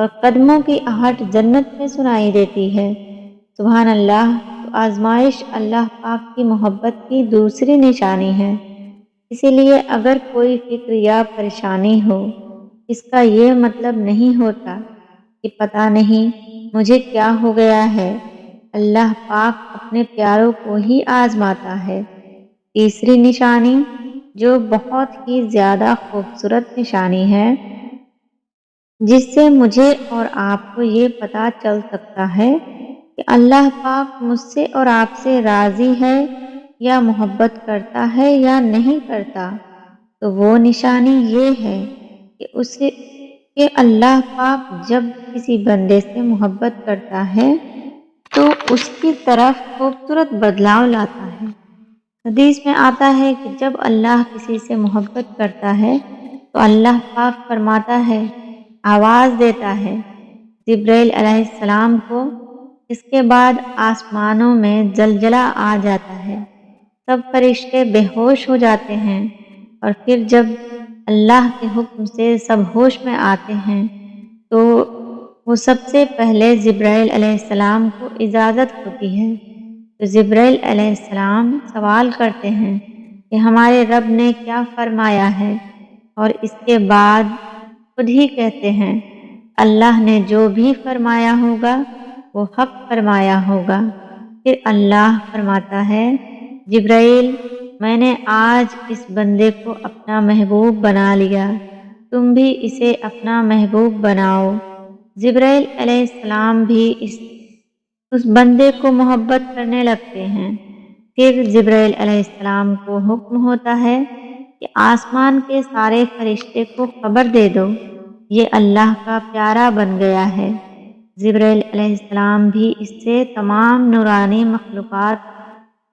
اور قدموں کی آہٹ جنت میں سنائی دیتی ہے۔ سبحان اللہ! تو آزمائش اللہ پاک کی محبت کی دوسری نشانی ہے۔ اسی لیے اگر کوئی فکر یا پریشانی ہو، اس کا یہ مطلب نہیں ہوتا کہ پتہ نہیں مجھے کیا ہو گیا ہے۔ اللہ پاک اپنے پیاروں کو ہی آزماتا ہے۔ تیسری نشانی، جو بہت ہی زیادہ خوبصورت نشانی ہے، جس سے مجھے اور آپ کو یہ پتہ چل سکتا ہے کہ اللہ پاک مجھ سے اور آپ سے راضی ہے یا محبت کرتا ہے یا نہیں کرتا، تو وہ نشانی یہ ہے کہ اللہ پاک جب کسی بندے سے محبت کرتا ہے تو اس کی طرف خوبصورت بدلاؤ لاتا ہے۔ حدیث میں آتا ہے کہ جب اللہ کسی سے محبت کرتا ہے تو اللہ پاک فرماتا ہے، آواز دیتا ہے جبرائیل علیہ السلام کو۔ اس کے بعد آسمانوں میں زلزلہ آ جاتا ہے، سب فرشتے بے ہوش ہو جاتے ہیں، اور پھر جب اللہ کے حکم سے سب ہوش میں آتے ہیں تو وہ سب سے پہلے جبرائیل علیہ السلام کو اجازت ہوتی ہے تو جبرائیل علیہ السلام سوال کرتے ہیں کہ ہمارے رب نے کیا فرمایا ہے، اور اس کے بعد خود ہی کہتے ہیں، اللہ نے جو بھی فرمایا ہوگا وہ حق فرمایا ہوگا۔ پھر اللہ فرماتا ہے، جبرائیل، میں نے آج اس بندے کو اپنا محبوب بنا لیا، تم بھی اسے اپنا محبوب بناؤ۔ جبرائیل علیہ السلام بھی اس بندے کو محبت کرنے لگتے ہیں۔ پھر جبرائیل علیہ السلام کو حکم ہوتا ہے کہ آسمان کے سارے فرشتے کو خبر دے دو، یہ اللہ کا پیارا بن گیا ہے۔ جبرائیل علیہ السلام بھی اس سے تمام نورانی مخلوقات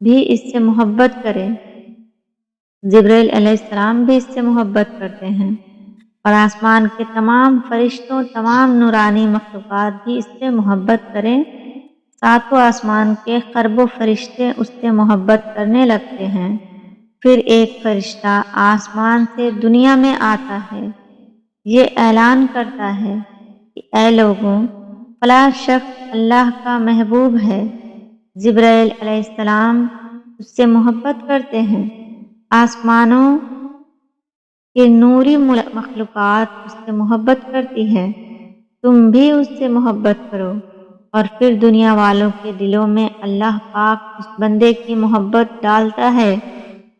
بھی اس سے محبت کریں۔ جبرائیل علیہ السلام بھی اس سے محبت کرتے ہیں، اور آسمان کے تمام فرشتوں، تمام نورانی مخلوقات بھی اس سے محبت کریں۔ ساتوں آسمان کے خربوں فرشتے اس سے محبت کرنے لگتے ہیں۔ پھر ایک فرشتہ آسمان سے دنیا میں آتا ہے، یہ اعلان کرتا ہے کہ اے لوگوں، فلاں شخص اللہ کا محبوب ہے۔ جبرائیل علیہ السلام اس سے محبت کرتے ہیں، آسمانوں کہ نوری مخلوقات اس سے محبت کرتی ہے، تم بھی اس سے محبت کرو۔ اور پھر دنیا والوں کے دلوں میں اللہ پاک اس بندے کی محبت ڈالتا ہے۔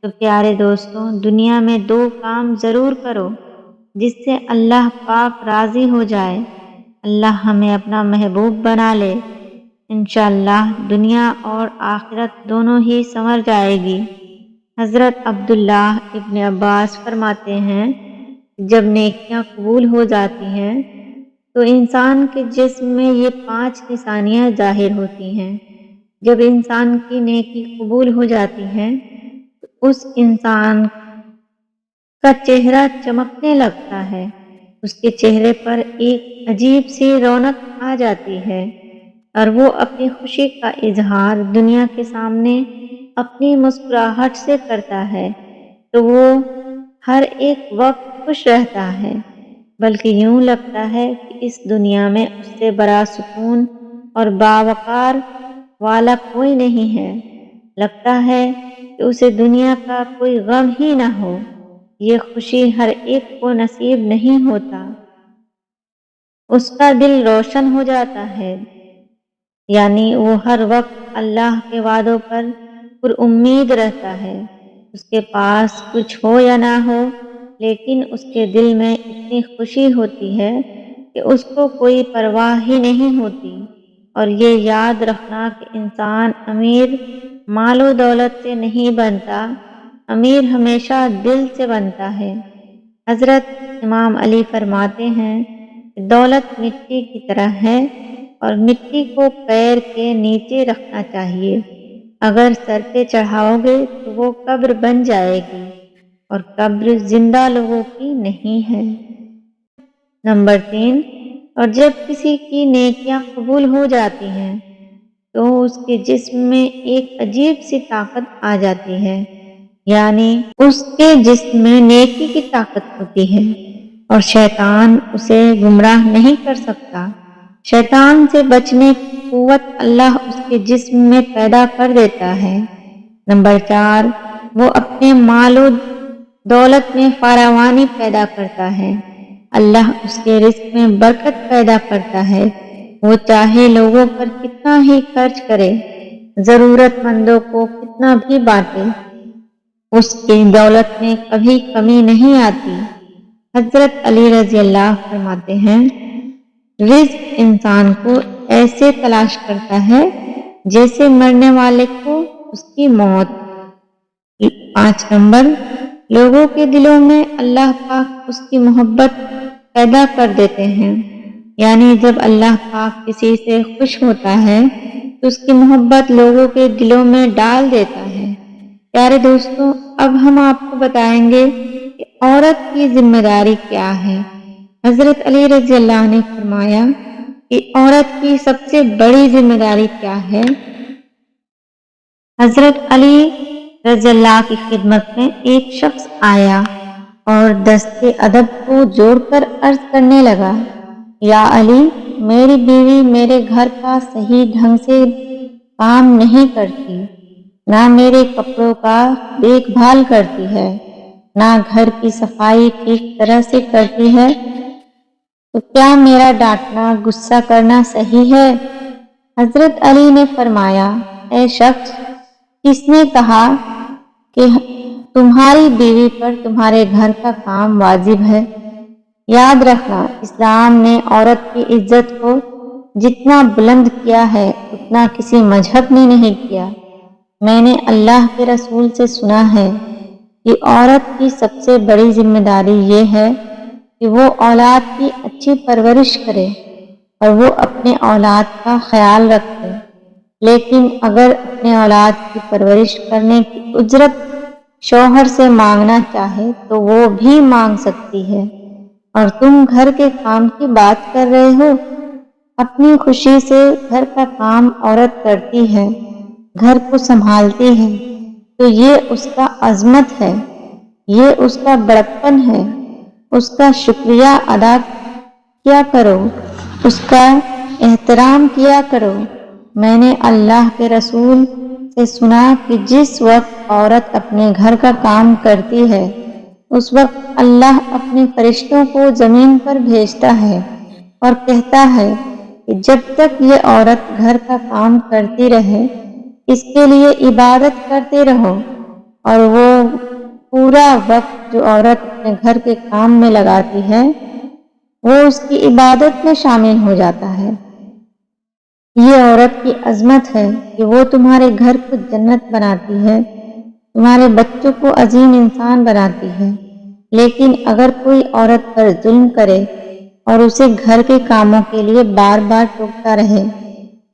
تو پیارے دوستوں، دنیا میں 2 کام ضرور کرو جس سے اللہ پاک راضی ہو جائے، اللہ ہمیں اپنا محبوب بنا لے، انشاءاللہ دنیا اور آخرت دونوں ہی سنور جائے گی۔ حضرت عبداللہ ابن عباس فرماتے ہیں، جب نیکیاں قبول ہو جاتی ہیں تو انسان کے جسم میں یہ 5 نشانیاں ظاہر ہوتی ہیں۔ جب انسان کی نیکی قبول ہو جاتی ہے تو اس انسان کا چہرہ چمکنے لگتا ہے، اس کے چہرے پر ایک عجیب سی رونق آ جاتی ہے، اور وہ اپنی خوشی کا اظہار دنیا کے سامنے اپنی مسکراہٹ سے کرتا ہے، تو وہ ہر ایک وقت خوش رہتا ہے، بلکہ یوں لگتا ہے کہ اس دنیا میں اس سے بڑا سکون اور باوقار والا کوئی نہیں ہے۔ لگتا ہے کہ اسے دنیا کا کوئی غم ہی نہ ہو۔ یہ خوشی ہر ایک کو نصیب نہیں ہوتا۔ اس کا دل روشن ہو جاتا ہے، یعنی وہ ہر وقت اللہ کے وعدوں پر پر امید رہتا ہے۔ اس کے پاس کچھ ہو یا نہ ہو، لیکن اس کے دل میں اتنی خوشی ہوتی ہے کہ اس کو کوئی پرواہ ہی نہیں ہوتی۔ اور یہ یاد رکھنا کہ انسان امیر مال و دولت سے نہیں بنتا، امیر ہمیشہ دل سے بنتا ہے۔ حضرت امام علی فرماتے ہیں کہ دولت مٹی کی طرح ہے، اور مٹی کو پیر کے نیچے رکھنا چاہیے، اگر سر پہ چڑھاؤ گے تو وہ قبر بن جائے گی، اور قبر زندہ لوگوں کی نہیں ہے۔ نمبر 3، اور جب کسی کی نیکیاں قبول ہو جاتی ہیں تو اس کے جسم میں ایک عجیب سی طاقت آ جاتی ہے، یعنی اس کے جسم میں نیکی کی طاقت ہوتی ہے، اور شیطان اسے گمراہ نہیں کر سکتا۔ شیطان سے بچنے کی قوت اللہ اس کے جسم میں پیدا کر دیتا ہے۔ نمبر 4، وہ اپنے مال و دولت میں فراوانی پیدا کرتا ہے۔ اللہ اس کے رزق میں برکت پیدا کرتا ہے۔ وہ چاہے لوگوں پر کتنا ہی خرچ کرے، ضرورت مندوں کو کتنا بھی بانٹے، اس کی دولت میں کبھی کمی نہیں آتی۔ حضرت علی رضی اللہ فرماتے ہیں، رزق انسان کو ایسے تلاش کرتا ہے جیسے مرنے والے کو اس کی موت۔ 5 نمبر، لوگوں کے دلوں میں اللہ پاک اس کی محبت پیدا کر دیتے ہیں، یعنی جب اللہ پاک کسی سے خوش ہوتا ہے تو اس کی محبت لوگوں کے دلوں میں ڈال دیتا ہے۔ پیارے دوستوں، اب ہم آپ کو بتائیں گے کہ عورت کی ذمہ داری کیا ہے۔ حضرت علی رضی اللہ نے فرمایا کہ عورت کی سب سے بڑی ذمہ داری کیا ہے۔ حضرت علی رضی اللہ کی خدمت میں ایک شخص آیا اور دست ادب کو جوڑ کر عرض کرنے لگا، یا علی، میری بیوی میرے گھر کا صحیح ڈھنگ سے کام نہیں کرتی، نہ میرے کپڑوں کا دیکھ بھال کرتی ہے، نہ گھر کی صفائی ٹھیک طرح سے کرتی ہے، تو کیا میرا ڈانٹنا، غصہ کرنا صحیح ہے؟ حضرت علی نے فرمایا، اے شخص، کس نے کہا کہ تمہاری بیوی پر تمہارے گھر کا کام واجب ہے؟ یاد رکھنا، اسلام نے عورت کی عزت کو جتنا بلند کیا ہے اتنا کسی مذہب نے نہیں کیا۔ میں نے اللہ کے رسول سے سنا ہے کہ عورت کی سب سے بڑی ذمہ داری یہ ہے کہ وہ اولاد کی اچھی پرورش کرے اور وہ اپنے اولاد کا خیال رکھے، لیکن اگر اپنے اولاد کی پرورش کرنے کی اجرت شوہر سے مانگنا چاہے تو وہ بھی مانگ سکتی ہے، اور تم گھر کے کام کی بات کر رہے ہو۔ اپنی خوشی سے گھر کا کام عورت کرتی ہے، گھر کو سنبھالتی ہے، تو یہ اس کا عظمت ہے، یہ اس کا بڑکپن ہے۔ اس کا شکریہ ادا کیا کرو، اس کا احترام کیا کرو۔ میں نے اللہ کے رسول سے سنا کہ جس وقت عورت اپنے گھر کا کام کرتی ہے اس وقت اللہ اپنے فرشتوں کو زمین پر بھیجتا ہے اور کہتا ہے کہ جب تک یہ عورت گھر کا کام کرتی رہے اس کے لیے عبادت کرتے رہو، اور وہ پورا وقت جو عورت اپنے گھر کے کام میں لگاتی ہے وہ اس کی عبادت میں شامل ہو جاتا ہے۔ یہ عورت کی عظمت ہے کہ وہ تمہارے گھر کو جنت بناتی ہے، تمہارے بچوں کو عظیم انسان بناتی ہے۔ لیکن اگر کوئی عورت پر ظلم کرے اور اسے گھر کے کاموں کے لیے بار بار ٹوکتا رہے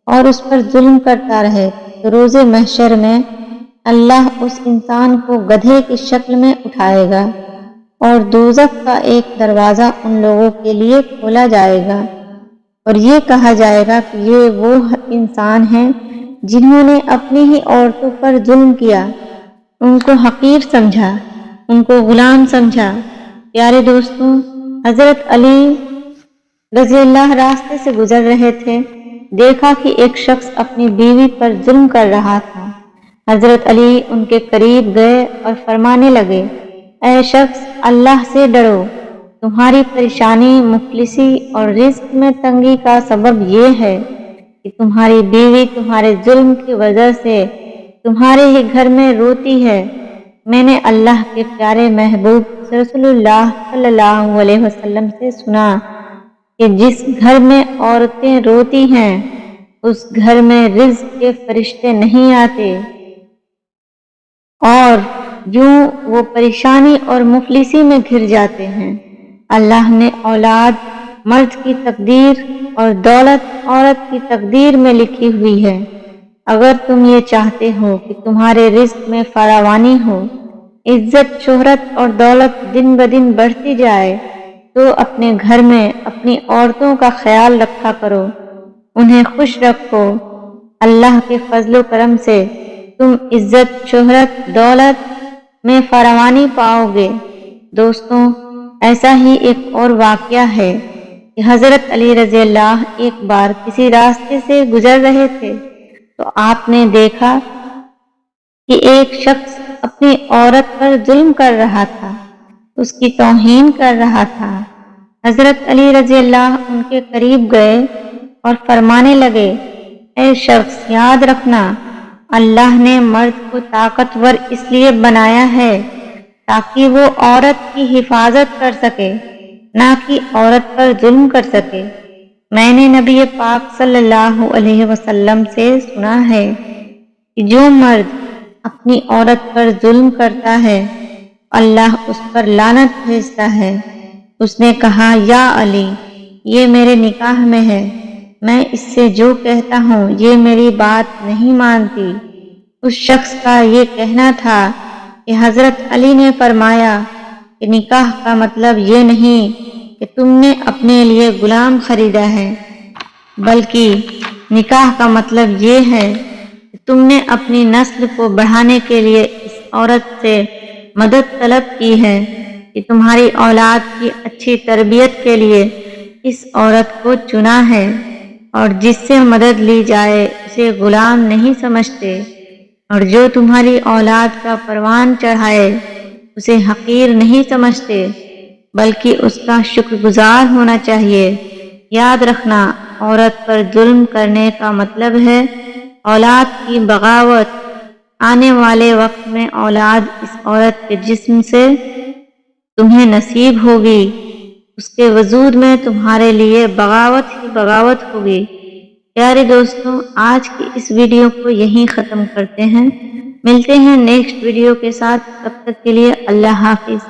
اور اس پر ظلم کرتا رہے تو روز محشر میں اللہ اس انسان کو گدھے کی شکل میں اٹھائے گا اور دوزخ کا ایک دروازہ ان لوگوں کے لیے کھولا جائے گا، اور یہ کہا جائے گا کہ یہ وہ انسان ہیں جنہوں نے اپنی ہی عورتوں پر ظلم کیا، ان کو حقیر سمجھا، ان کو غلام سمجھا۔ پیارے دوستوں، حضرت علی رضی اللہ راستے سے گزر رہے تھے، دیکھا کہ ایک شخص اپنی بیوی پر ظلم کر رہا تھا۔ حضرت علی ان کے قریب گئے اور فرمانے لگے، اے شخص، اللہ سے ڈرو، تمہاری پریشانی، مفلسی اور رزق میں تنگی کا سبب یہ ہے کہ تمہاری بیوی تمہارے ظلم کی وجہ سے تمہارے ہی گھر میں روتی ہے۔ میں نے اللہ کے پیارے محبوب رسول اللہ صلی اللہ علیہ وسلم سے سنا کہ جس گھر میں عورتیں روتی ہیں اس گھر میں رزق کے فرشتے نہیں آتے، اور یوں وہ پریشانی اور مفلسی میں گھر جاتے ہیں۔ اللہ نے اولاد مرد کی تقدیر اور دولت عورت کی تقدیر میں لکھی ہوئی ہے۔ اگر تم یہ چاہتے ہو کہ تمہارے رزق میں فراوانی ہو، عزت، شہرت اور دولت دن بدن بڑھتی جائے، تو اپنے گھر میں اپنی عورتوں کا خیال رکھا کرو، انہیں خوش رکھو۔ اللہ کے فضل و کرم سے تم عزت، شہرت، دولت میں فراوانی پاؤ گے۔ دوستوں، ایسا ہی ایک اور واقعہ ہے کہ حضرت علی رضی اللہ ایک بار کسی راستے سے گزر رہے تھے تو آپ نے دیکھا کہ ایک شخص اپنی عورت پر ظلم کر رہا تھا، اس کی توہین کر رہا تھا۔ حضرت علی رضی اللہ ان کے قریب گئے اور فرمانے لگے، اے شخص، یاد رکھنا، اللہ نے مرد کو طاقتور اس لیے بنایا ہے تاکہ وہ عورت کی حفاظت کر سکے، نہ کہ عورت پر ظلم کر سکے۔ میں نے نبی پاک صلی اللہ علیہ وسلم سے سنا ہے کہ جو مرد اپنی عورت پر ظلم کرتا ہے اللہ اس پر لعنت بھیجتا ہے۔ اس نے کہا، یا علی، یہ میرے نکاح میں ہے، میں اس سے جو کہتا ہوں یہ میری بات نہیں مانتی۔ اس شخص کا یہ کہنا تھا کہ حضرت علی نے فرمایا کہ نکاح کا مطلب یہ نہیں کہ تم نے اپنے لیے غلام خریدا ہے، بلکہ نکاح کا مطلب یہ ہے کہ تم نے اپنی نسل کو بڑھانے کے لیے اس عورت سے مدد طلب کی ہے کہ تمہاری اولاد کی اچھی تربیت کے لیے اس عورت کو چنا ہے، اور جس سے مدد لی جائے اسے غلام نہیں سمجھتے، اور جو تمہاری اولاد کا پروان چڑھائے اسے حقیر نہیں سمجھتے بلکہ اس کا شکر گزار ہونا چاہیے۔ یاد رکھنا، عورت پر ظلم کرنے کا مطلب ہے اولاد کی بغاوت۔ آنے والے وقت میں اولاد اس عورت کے جسم سے تمہیں نصیب ہوگی، اس کے وجود میں تمہارے لیے بغاوت ہی بغاوت ہوگی۔ پیارے دوستوں، آج کی اس ویڈیو کو یہیں ختم کرتے ہیں، ملتے ہیں نیکسٹ ویڈیو کے ساتھ، تب تک کے لیے اللہ حافظ۔